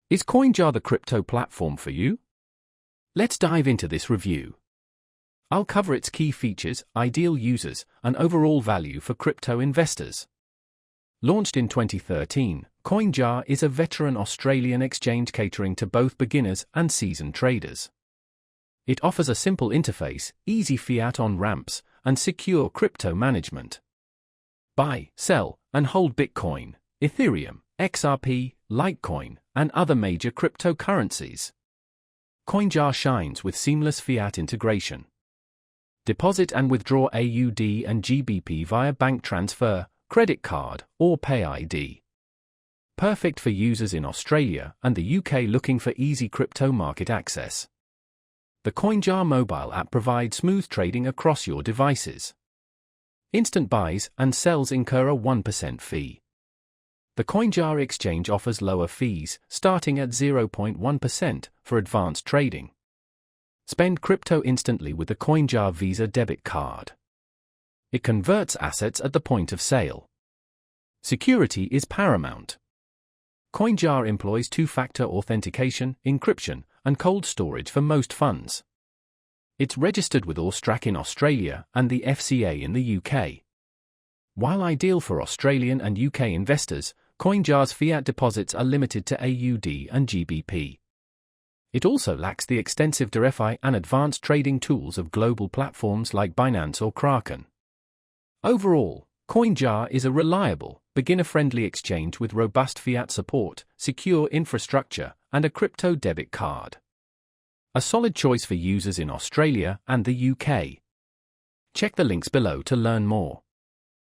Is CoinJar the crypto platform for you? Let's dive into this review. I'll cover its key features, ideal users, and overall value for crypto investors. Launched in 2013, CoinJar is a veteran Australian exchange catering to both beginners and seasoned traders. It offers a simple interface, easy fiat on-ramps, and secure crypto management. Buy, sell, and hold Bitcoin, Ethereum, XRP, Litecoin, and other major cryptocurrencies. CoinJar shines with seamless fiat integration. Deposit and withdraw AUD and GBP via bank transfer, credit card, or Pay ID. Perfect for users in Australia and the UK looking for easy crypto market access. The CoinJar mobile app provides smooth trading across your devices. Instant buys and sells incur a 1% fee. The CoinJar exchange offers lower fees, starting at 0.1% for advanced trading. Spend crypto instantly with the CoinJar Visa debit card. It converts assets at the point of sale. Security is paramount. CoinJar employs two-factor authentication, encryption, and cold storage for most funds. It's registered with Austrac in Australia and the FCA in the UK. While ideal for Australian and UK investors, CoinJar's fiat deposits are limited to AUD and GBP. It also lacks the extensive DeFi and advanced trading tools of global platforms like Binance or Kraken. Overall, CoinJar is a reliable, beginner-friendly exchange with robust fiat support, secure infrastructure, and a crypto debit card. A solid choice for users in Australia and the UK. Check the links below to learn more.